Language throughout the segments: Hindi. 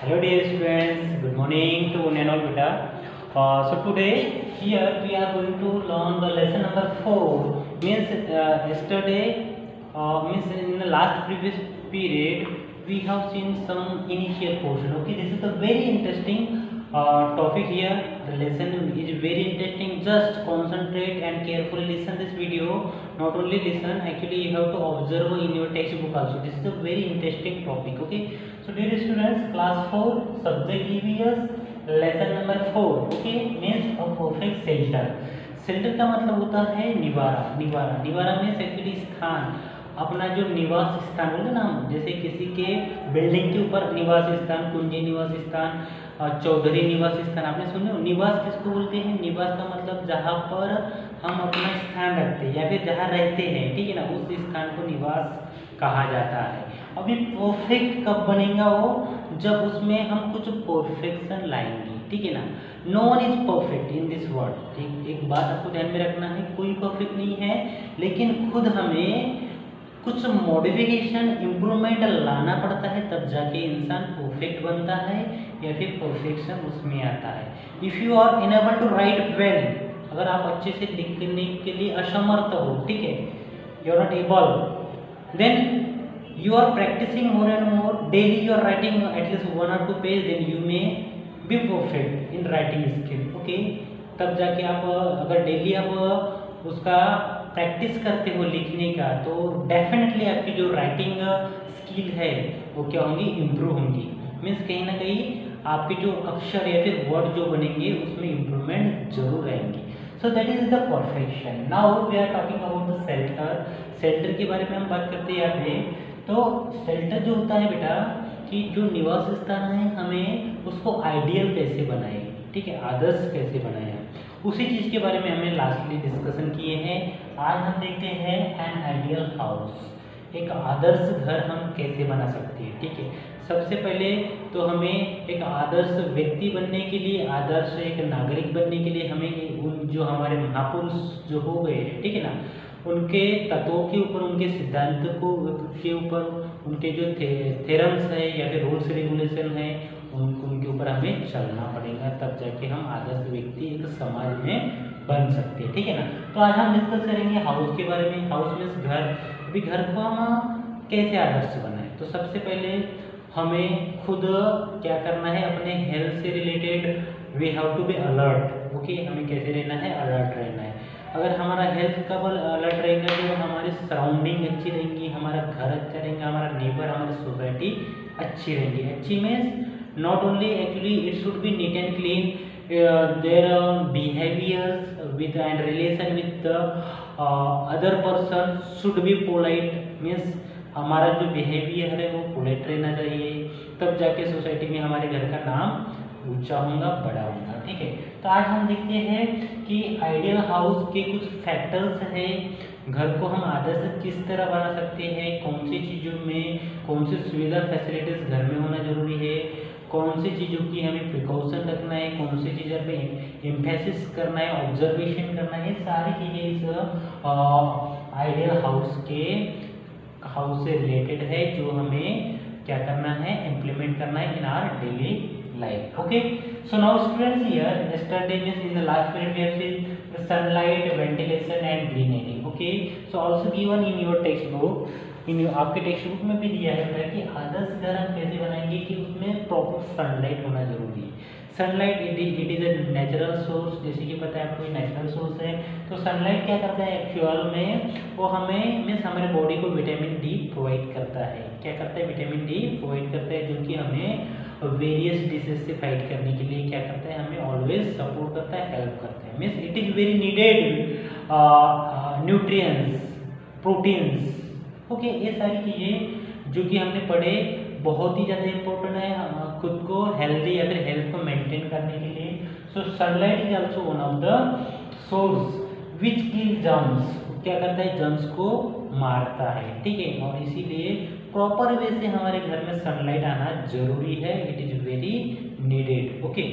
Hello dear students, good morning to one and all beta. So today here we are going to learn the lesson number 4. Means yesterday means in the last previous period we have seen some initial portion. Okay, this is a very interesting topic here. The lesson is very interesting. Just concentrate and carefully listen this video. Not only listen, actually you have to observe in your textbook also. This is a very interesting topic. Okay. So dear students, class 4 subject EVS lesson number 4. Okay, means a perfect shelter. Shelter का मतलब होता है निवारा. निवारा निवारा मीन्स एक्चुअली स्थान, अपना जो निवास स्थान बोलते ना हम, जैसे किसी के बिल्डिंग के ऊपर निवास स्थान, कुंजी निवास स्थान, चौधरी निवास स्थान, आपने सुने हो. निवास किसको बोलते हैं? निवास का मतलब जहाँ पर हम अपना स्थान रखते हैं या फिर जहाँ रहते हैं, ठीक है ना, उस स्थान को निवास कहा जाता है. अभी परफेक्ट कब बनेगा वो? जब उसमें हम कुछ परफेक्शन लाएंगे, ठीक है ना. No one is perfect in this world. ठीक, एक बात आपको ध्यान में रखना है, कोई परफेक्ट नहीं है, लेकिन खुद हमें कुछ मॉडिफिकेशन इम्प्रूवमेंट लाना पड़ता है, तब जाके इंसान परफेक्ट बनता है या फिर परफेक्शन उसमें आता है. If you are enable to write well, अगर आप अच्छे से लिखने के लिए असमर्थ हो, ठीक है, you are not able, then you are practicing more and more, daily you are writing at least 1 or 2 page, then you may be perfect in writing skill. Okay, तब जाके आप अगर डेली आप उसका प्रैक्टिस करते हो लिखने का, तो डेफिनेटली आपकी जो राइटिंग स्किल है वो क्या होंगी? इम्प्रूव होंगी. मीन्स कहीं ना कहीं आपके जो अक्षर या फिर वर्ड जो बनेंगे उसमें इम्प्रूवमेंट जरूर रहेंगी. So that is the perfection. Now we are talking about the shelter. Shelter के बारे में हम बात करते हैं यहाँ पे. तो शेल्टर जो होता है बेटा, कि जो निवास स्थान है हमें उसको आइडियल कैसे बनाए, ठीक है, आदर्श कैसे बनाए, उसी चीज़ के बारे में हमने लास्टली डिस्कशन किए हैं. आज हम देखते हैं एन आइडियल हाउस, एक आदर्श घर हम कैसे बना सकते हैं. ठीक है, सबसे पहले तो हमें एक आदर्श व्यक्ति बनने के लिए, आदर्श एक नागरिक बनने के लिए हमें उन जो हमारे महापुरुष जो हो गए, ठीक है ना, उनके तत्वों के ऊपर, उनके सिद्धांत को के ऊपर, उनके जो थेरम्स है या फिर रूल्स रेगुलेशन है, उनके ऊपर हमें चलना पड़ेगा, तब जाके हम आदर्श व्यक्ति एक समाज में बन सकते हैं. ठीक है ना. तो आज हम डिस्कस करेंगे हाउस के बारे में. हाउस मीन्स घर. अभी घर को हम कैसे आदर्श बनाए, तो सबसे पहले हमें खुद क्या करना है, अपने हेल्थ से related we have to be alert. Okay, हमें कैसे रहना है? अलर्ट रहना है. अगर हमारा हेल्थ का अलर्ट रहेगा, जो हमारी सराउंडिंग अच्छी रहेंगी, हमारा घर अच्छा रहेगा, हमारा नेबर, हमारी सोसाइटी अच्छी रहेंगी. अच्छी means not only actually it should be neat and clean, their behaviours with and relation with other person should be polite. Means हमारा जो बिहेवियर है वो पोलाइट रहना चाहिए, तब जाके सोसाइटी में हमारे घर का नाम ऊंचा होगा, बड़ा होगा. ठीक है. तो आज हम देखते हैं कि आइडियल हाउस के कुछ फैक्टर्स हैं, घर को हम आदर्श किस तरह बना सकते हैं, कौन सी चीज़ों में कौन सी सुविधा फैसिलिटीज़ घर में होना जरूरी है, कौन सी चीज़ों की हमें प्रिकॉशन रखना है, कौन सी चीज़ों पे एम्फेसिस करना है, ऑब्जर्वेशन करना है. सारी चीज़ें इस आइडियल हाउस से रिलेटेड है, जो हमें क्या करना है, इम्प्लीमेंट करना है in our daily life. Okay, so now students, here yesterday means in the last period we have seen the sunlight, ventilation and greenery. Okay, so also given in your textbook, आपके टेक्स्ट बुक में भी दिया है कि आदर्श घर हम कैसे बनाएंगे, कि उसमें प्रॉपर सनलाइट होना जरूरी है. Sunlight it is a natural source, जैसे कि पता है आपको नेचुरल सोर्स है. तो सनलाइट क्या करता है एक्चुअल में, वो हमें मीन्स हमारे बॉडी को विटामिन डी प्रोवाइड करता है. क्या करता है? विटामिन डी प्रोवाइड करता है, जो कि हमें वेरियस डिसीज से फाइट करने के लिए क्या करता है, हमें ऑलवेज सपोर्ट करता है, हेल्प करता है. Means it is very needed nutrients, proteins. Okay, ये सारी चीज़ें जो कि हमने पढ़े बहुत ही ज़्यादा इम्पोर्टेंट है खुद को हेल्दी या फिर हेल्थ को मेंटेन करने के लिए. So sunlight is also one of the source which kill germs. क्या करता है? जर्म्स को मारता है. ठीक है, और इसीलिए प्रॉपर वे से हमारे घर में सनलाइट आना जरूरी है. It is very needed. Okay,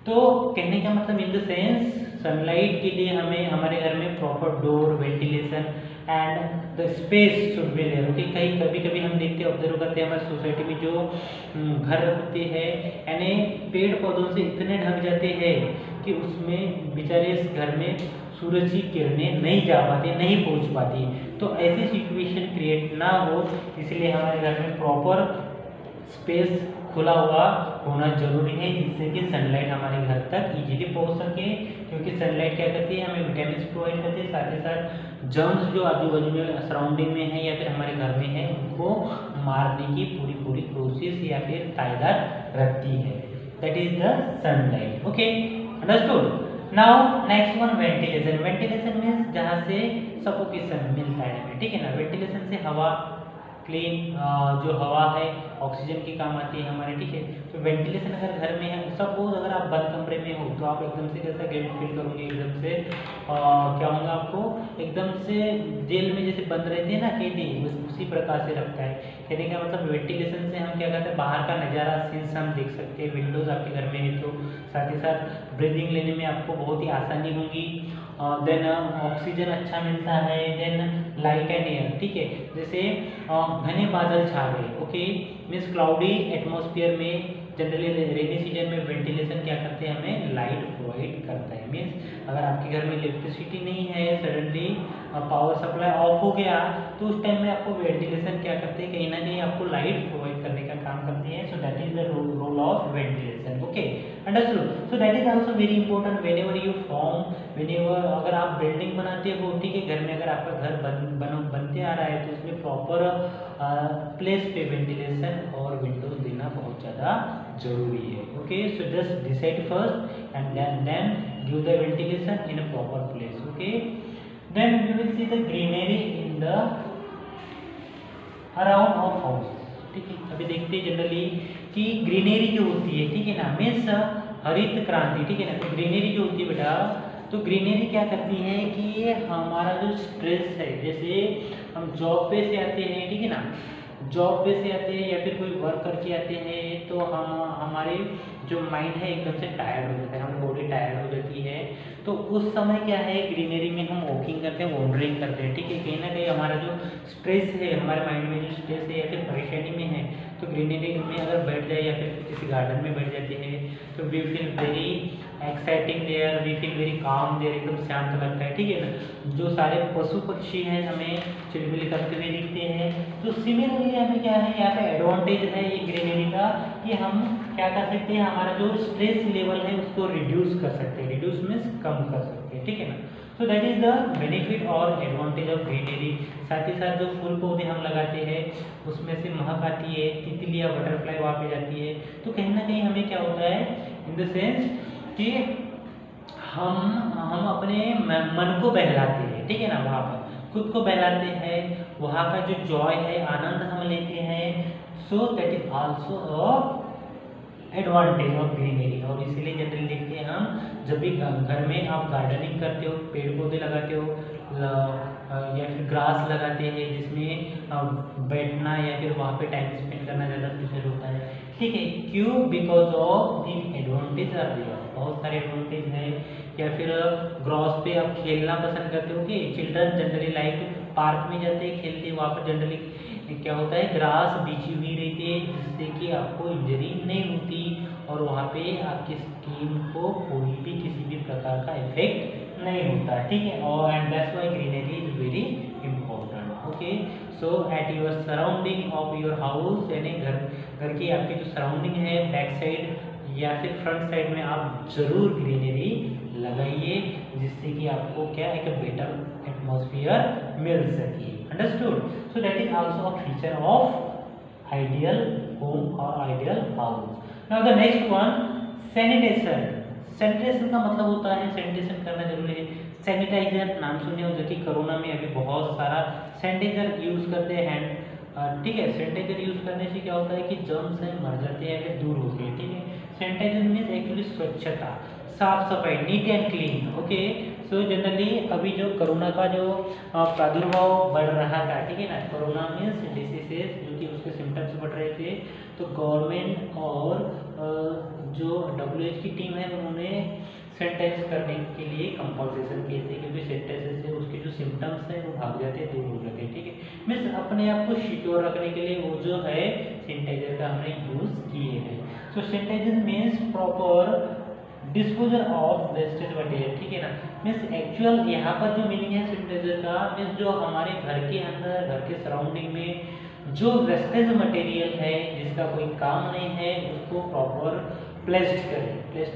तो कहने का मतलब इन द सेंस सनलाइट के लिए हमें हमारे घर में proper door, ventilation, and the space should be there. Okay, कहीं कभी कभी हम देखते हैं, ऑब्जर्व करते हैं हमारे सोसाइटी में जो घर होते हैं यानी पेड़ पौधों से इतने ढक जाते हैं कि उसमें बेचारे इस घर में सूरज की किरणें नहीं जा पाती, नहीं पहुंच पाती। तो ऐसी सिचुएशन क्रिएट ना हो, इसलिए हमारे घर में प्रॉपर स्पेस खुला हुआ होना जरूरी है, जिससे कि सनलाइट हमारे घर तक इजीली पहुंच सके। क्योंकि सनलाइट क्या करती है, हमें विटामिन प्रोवाइड करती है, साथ ही साथ जर्म्स जो आजू बाजू में सराउंडिंग में है या फिर हमारे घर में है, उनको मारने की पूरी पूरी कोशिश या फिर तादाद रखती है। That is the sunlight. Okay, understood. Now next one ventilation. Ventilation means जहाँ से सफोकेशन मिलता है, ठीक है ना। वेंटिलेशन से हवा क्लीन जो हवा है ऑक्सीजन की काम आती है हमारे, ठीक है। तो वेंटिलेशन अगर घर में है, सपोज अगर आप बंद कमरे में हो तो आप एकदम से कैसा गिल्ट फील करोगे, एकदम से क्या होगा आपको, एकदम से जेल में जैसे बंद रहते हैं ना कैदी, उसी प्रकार से लगता है। कहने का मतलब वेंटिलेशन से हम क्या करते हैं, बाहर का नज़ारा सीन्स हम देख सकते हैं, विंडोज आपके घर में है तो साथ ही साथ ब्रीदिंग लेने में आपको बहुत ही आसानी होगी। देन ऑक्सीजन अच्छा मिलता है, देन लाइट एंड एयर, ठीक है। जैसे घने बादल छा गए, ओके, मीन्स क्लाउडी एटमॉस्फेयर में जनरली रेनी सीजन में वेंटिलेशन क्या करते हैं, हमें लाइट प्रोवाइड करता है। मीन्स अगर आपके घर में इलेक्ट्रिसिटी नहीं है, सडनली पावर सप्लाई ऑफ हो गया, तो उस टाइम में आपको वेंटिलेशन क्या करते हैं, कहीं ना कहीं आपको लाइट प्रोवाइड करने का काम करती है। So that is the role of ventilation. Okay, understood. So that is also very important whenever you form, whenever अगर आप बिल्डिंग बनाते हो, ठीक है, घर में अगर आपका घर बनते आ रहा है तो उसमें प्रॉपर प्लेस पे वेंटिलेशन और विंडोज देना बहुत ज़्यादा जरूरी है। Okay, so just decide first and then give the ventilation in a proper place. Okay, then we will see the greenery in the around of house, ठीक है। अभी देखते हैं जनरली कि ग्रीनरी जो होती है, ठीक है ना, मीन्स हरित क्रांति, ठीक है ना। तो ग्रीनरी जो होती है बेटा, तो ग्रीनरी क्या करती है कि ये हमारा जो स्ट्रेस है, जैसे हम जॉब पे से आते हैं, ठीक है ना, जॉब पे से आते हैं या फिर कोई वर्क करके आते हैं, तो हम हमारे जो माइंड है एकदम से टायर्ड हो जाता है, हमारी बॉडी टायर्ड हो जाती है। तो उस समय क्या है, ग्रीनरी में हम वॉकिंग करते हैं, वॉन्डरिंग करते हैं, ठीक है। कहीं ना कहीं हमारा जो स्ट्रेस है, हमारे माइंड में जो स्ट्रेस है या फिर परेशानी में है, तो ग्रीनरी में अगर बैठ जाए या फिर किसी गार्डन में बैठ जाते हैं तो we feel very exciting there, we feel very calm there, एकदम शांत लगता है, ठीक है ना। जो सारे पशु पक्षी हैं हमें चिलबिल करते हुए दिखते हैं। तो सिमिलरली हमें क्या है, यहाँ पे एडवांटेज है ये ग्रीनरी का कि हम क्या कर सकते हैं, हमारा जो स्ट्रेस लेवल है उसको रिड्यूस कर सकते हैं, रिड्यूस मीन्स कम कर सकते हैं, ठीक है ना। सो दैट इज द बेनिफिट और एडवांटेज ऑफ ग्रीनरी। साथ ही साथ जो फूल पौधे हम लगाते हैं उसमें से महक आती है, तितलियाँ बटरफ्लाई वहाँ पे जाती है, तो कहीं ना कहीं हमें क्या होता है, इन द सेंस कि हम अपने मन को बहलाते हैं, ठीक है ना, वहाँ पर खुद को बहलाते हैं, वहाँ का जो जॉय है, आनंद हम लेते हैं। सो that is also a advantage of greenery. और इसीलिए जनरली देखते हैं हम जब भी घर में आप गार्डनिंग करते हो, पेड़ पौधे लगाते हो या फिर ग्रास लगाते हैं जिसमें बैठना या फिर वहाँ पे टाइम स्पेंड करना ज़्यादा प्रेफर होता है, ठीक है। क्यों? Because of the advantage are there, बहुत सारे एडवांटेज हैं। या फिर ग्रास पे आप खेलना पसंद करते हो कि चिल्ड्रन जनरली लाइक पार्क में जाते हैं, खेलते हैं, वहाँ पर जनरली क्या होता है, ग्रास बिछी हुई रहती है जिससे कि आपको इंजरी नहीं होती और वहाँ पे आपकी स्किन को कोई भी किसी भी प्रकार का इफेक्ट नहीं होता, ठीक है। और and that's why greenery is very important. Okay, so at your surrounding of your house, यानी घर की आपकी जो सराउंडिंग है, बैक साइड या फिर फ्रंट साइड में आप जरूर ग्रीनरी लगाइए, जिससे कि आपको क्या एक बेटर एटमॉस्फेयर मिल सके। Understood? So that is also a feature of ideal home और ideal house. Now the next one, sanitation. Sanitation का मतलब होता है, सैनिटेशन करना जरूरी है। सैनिटाइजर नाम सुने हो, जो कि कोरोना में अभी बहुत सारा सैनिटाइजर यूज करते हैं हैंड, ठीक है। सैनिटाइजर यूज करने से क्या होता है कि जर्म्स हैं मर जाते हैं या दूर होते हैं, ठीक है। सैनिटाइजर मीन्स एक्चुअली स्वच्छता, साफ सफाई, NEET and clean. Okay, so generally अभी जो कोरोना का जो प्रादुर्भाव बढ़ रहा था, ठीक है ना, कोरोना मीन्स डिसीजेस जो कि उसके सिम्टम्स बढ़ रहे थे, तो गवर्नमेंट और जो WHO की टीम है उन्होंने सैनिटाइज करने के लिए कंपल्सेशन कहते हैं, क्योंकि सैनिटाइजर से उसके जो सिम्टम्स हैं वो भाग जाते हैं, दूर हो जाते हैं। ठीक है, मीन्स अपने आप को सिक्योर रखने के लिए वो जो है सैनिटाइजर का हमने यूज़ किए हैं। So sanitizer means proper disposal of wastage material. ठीक है ना, मीन्स एक्चुअल यहाँ पर जो मीनिंग है सैनिटाइजर का, मीन्स जो हमारे घर के अंदर, घर के सराउंडिंग में जो वेस्टेज मटेरियल है जिसका कोई काम नहीं है, उसको प्रॉपर प्लेस्ड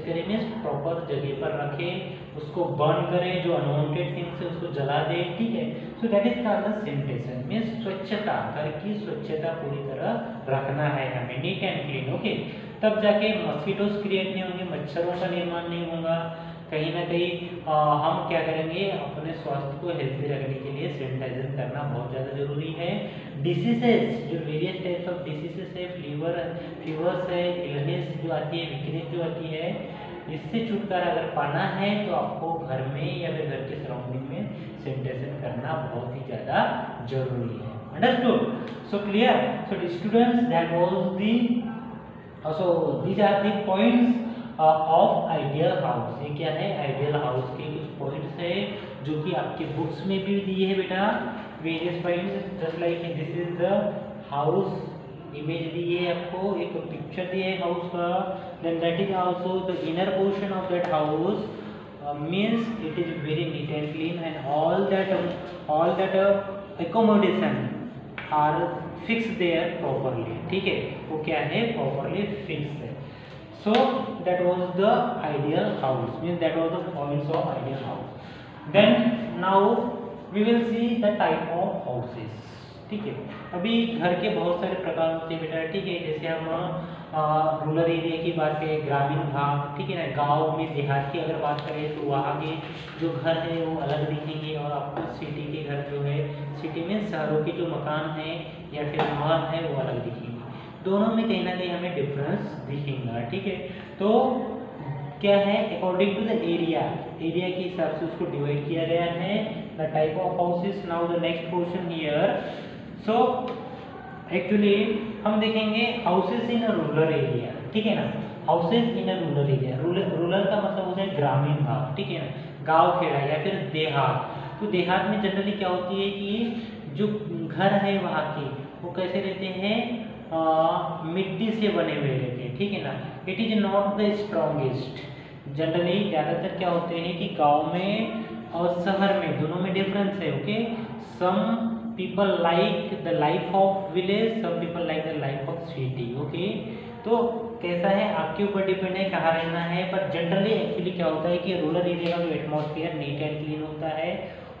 करें मीन्स प्रॉपर जगह पर रखें, उसको बर्न करें, जो अनवांटेड थिंग्स है उसको जला दें। ठीक है, so that is called the sanitation means स्वच्छता, घर की स्वच्छता पूरी तरह रखना है हमें, नीट एंड क्लीन। ओके, तब जाके मस्कीटोज क्रिएट नहीं होंगे, मच्छरों का निर्माण नहीं होगा, कहीं ना कहीं हम क्या करेंगे, अपने स्वास्थ्य को हेल्थी रखने के लिए सैनिटाइजर करना बहुत ज़्यादा जरूरी है। डिसीजेस, जो वेरियस टाइप्स ऑफ डिसीजेस है, फीवर्स है, इलनेस जो आती है, वीकनेस जो आती है, इससे छुटकारा अगर पाना है तो आपको घर में या फिर घर के सराउंडिंग में सैनिटाइजेशन करना बहुत ही ज़्यादा जरूरी है। Understood? So clear? So students, that was the these are the points of ideal house. ये क्या है, आइडियल हाउस के कुछ पॉइंट्स है जो कि आपके बुक्स में भी दिए है बेटा, various points, just like this is the house, image दी है आपको, एक पिक्चर दिए है हाउस का, then that is also the inner portion of that house, means it is very neat and clean and all that accommodation are fixed there properly। ठीक है, वो क्या है, properly fixed है। So that was the ideal house, means that was the points of ideal house। Then now we will see the type of houses। ठीक है, अभी घर के बहुत सारे प्रकार होते हैं बेटा। ठीक है, जैसे हम रूरल एरिया की बात करें, ग्रामीण भाग, ठीक है ना, गांव में देहात की अगर बात करें तो वहाँ के जो घर है वो अलग दिखेंगे, और आपको सिटी के घर जो है, सिटी में शहरों के जो मकान हैं या फिर महल है वो अलग दिखेंगे, दोनों में कहीं ना कहीं हमें डिफरेंस दिखेगा। ठीक है, तो क्या है, अकॉर्डिंग टू द एरिया के हिसाब से उसको डिवाइड किया गया है, the type of houses. Now the next question here, so actually हम देखेंगे हाउसेस इन रूरल एरिया। ठीक है ना, houses in rural area, rural का मतलब होता है ग्रामीण भाग। ठीक है ना, गांव खेड़ा या फिर देहात। तो देहात में जनरली क्या होती है कि जो घर है वहाँ के वो कैसे रहते हैं, मिट्टी से बने हुए रहते हैं। ठीक है ना, it is not the strongest. Generally ज़्यादातर क्या होते हैं कि गांव में और शहर में दोनों में डिफरेंस है। Okay, some people like the life of village, some people like the life of city। okay, तो कैसा है आपके ऊपर डिपेंड है कहाँ रहना है, पर जनरली एक्चुअली क्या होता है कि रूरल एरिया का जो एटमॉस्फेयर नीट एंड क्लीन होता है,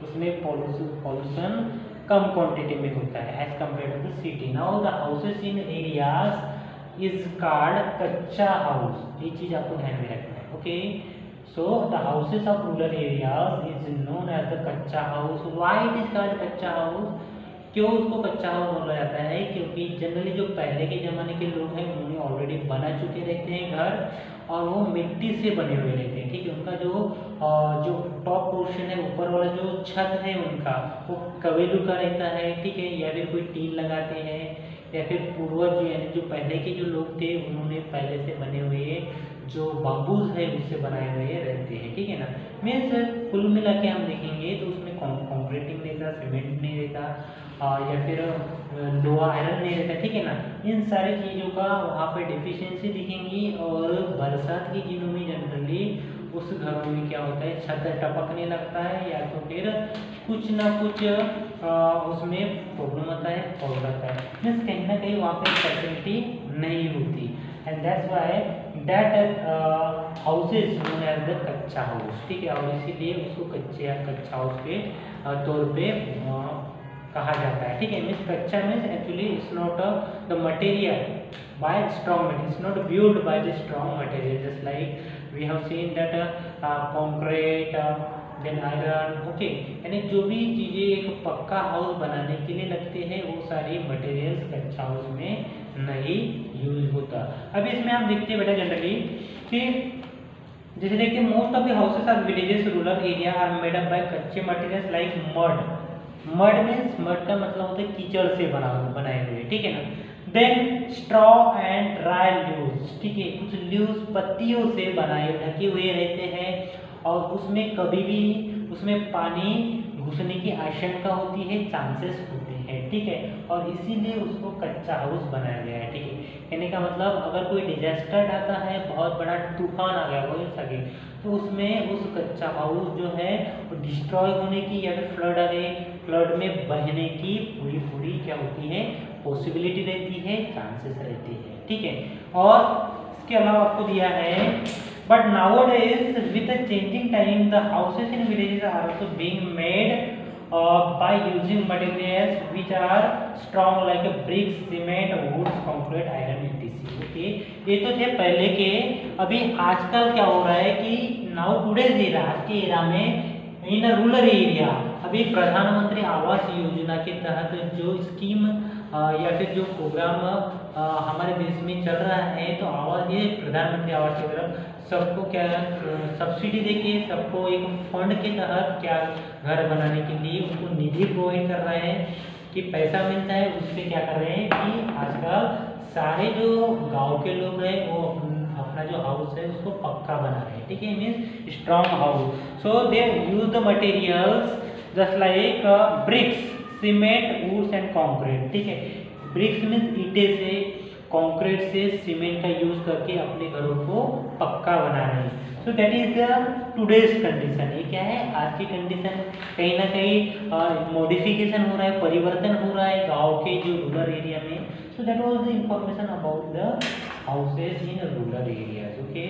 उसमें पॉल्यूशन कम क्वांटिटी में होता है as compare to the city. Now the houses in areas is called kutcha house, ये चीज़ आपको ध्यान में रखना है। Okay, so the houses of rural areas is known as the कच्चा house. why it is called कच्चा हाउस, क्यों उसको कच्चा हाउस बोला जाता है, क्योंकि जनरली जो पहले के ज़माने के लोग हैं उन्होंने ऑलरेडी बना चुके रहते हैं घर, और वो मिट्टी से बने हुए रहते हैं। ठीक है, उनका जो टॉप पोर्शन है, ऊपर वाला जो छत है उनका, वो कवेलू का रहता है। ठीक है, या फिर कोई टीन लगाते हैं, या फिर पूर्वज यानी जो पहले के जो लोग थे उन्होंने पहले से बने हुए जो बाम्बूज है उससे बनाए हुए रहते हैं। ठीक है ना, मीन्स कुल मिला के हम देखेंगे तो उसमें कॉन्क्रीटिंग नहीं रहता, सीमेंट नहीं रहता, या फिर लोहा आयरन नहीं रहता। ठीक है ना, इन सारी चीज़ों का वहाँ पे डिफिशियंसी दिखेंगी, और बरसात के दिनों में जनरली उस घरों में क्या होता है, छत टपकने लगता है, या तो फिर कुछ ना कुछ उसमें प्रॉब्लम आता है, फॉल रहता है, मीन्स कहीं ना कहीं वहाँ पे फैसिलिटी नहीं होती, and that's why that houses known as the kutcha house. ठीक है, और इसीलिए उसको कच्चा हाउस के तौर पे कहा जाता है। ठीक है, means kutcha means actually it's not the material by strong material, it's not build by the strong material, just like we have seen that concrete then iron. Okay, यानी जो भी चीज़ें एक पक्का हाउस बनाने के लिए लगते हैं वो सारी मटेरियल्स कच्चा हाउस में नहीं यूज होता। अब इसमें हम देखते हैं बेटा जनरली कि जैसे देखते हैं most of the houses are villages rural area are made up by कच्चे materials like mud. Mud means, mud का मतलब होता है कीचड़ से बनाए हुए। ठीक है ना, then straw and dry leaves, ठीक है, कुछ लीव्स पत्तियों से बनाए ढके हुए रहते हैं और उसमें कभी भी उसमें पानी घुसने की आशंका होती है, चांसेस होते हैं, ठीक है, और इसीलिए उसको कच्चा हाउस बनाया गया है, ठीक है। कहने का मतलब अगर कोई डिजास्टर आता है, बहुत बड़ा तूफान आ गया हो सके, तो उसमें उस कच्चा हाउस जो है वो डिस्ट्रॉय होने की या फिर फ्लड आ गए, फ्लड में बहने की पूरी पूरी क्या होती है, पॉसिबिलिटी रहती है, चांसेस रहती है, ठीक है। और इसके अलावा आपको दिया है but nowadays with the changing time the houses in villages are also being made by using materials which are strong like bricks, cement, woods, concrete, iron, etc. Okay, ये तो थे पहले के। अभी आजकल क्या हो रहा है कि नाउ टुडेज एरा, आज के एरा में इन रूरल एरिया अभी प्रधानमंत्री आवास योजना के तहत जो स्कीम या फिर जो प्रोग्राम हमारे देश में चल रहा है, तो आवास ये प्रधानमंत्री आवास की तरफ सबको क्या सब्सिडी देके सबको एक फंड के तहत क्या घर बनाने के लिए उनको निधि प्रोवाइड कर रहे हैं कि पैसा मिलता है, उससे क्या कर रहे हैं कि आजकल सारे जो गांव के लोग हैं वो अपना जो हाउस है उसको पक्का बना रहे हैं, ठीक है, means strong house. So they use the materials just like bricks, cement, woods and concrete, ठीक है। ब्रिक्स मीन्स ईंटे से, कंक्रीट से, सीमेंट का यूज करके अपने घरों को पक्का बना रहे हैं। सो that is the today's condition. ये क्या है, आज की कंडीशन। कहीं ना कहीं मॉडिफिकेशन हो रहा है, परिवर्तन हो रहा है गांव के जो रूरल एरिया में। So that was the information about the houses in rural areas. Okay,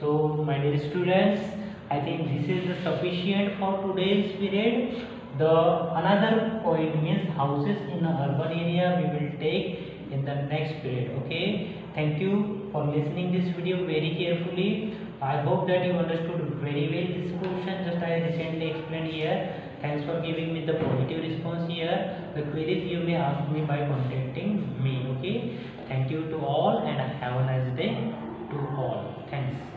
so my dear students, I think this is the sufficient for today's period. The another point means houses in an urban area we will take in the next period. Okay, thank you for listening this video very carefully. I hope that you understood very well this question just I recently explained here. Thanks for giving me the positive response here. The queries you may ask me by contacting me. Okay, thank you to all and have a nice day to all. Thanks.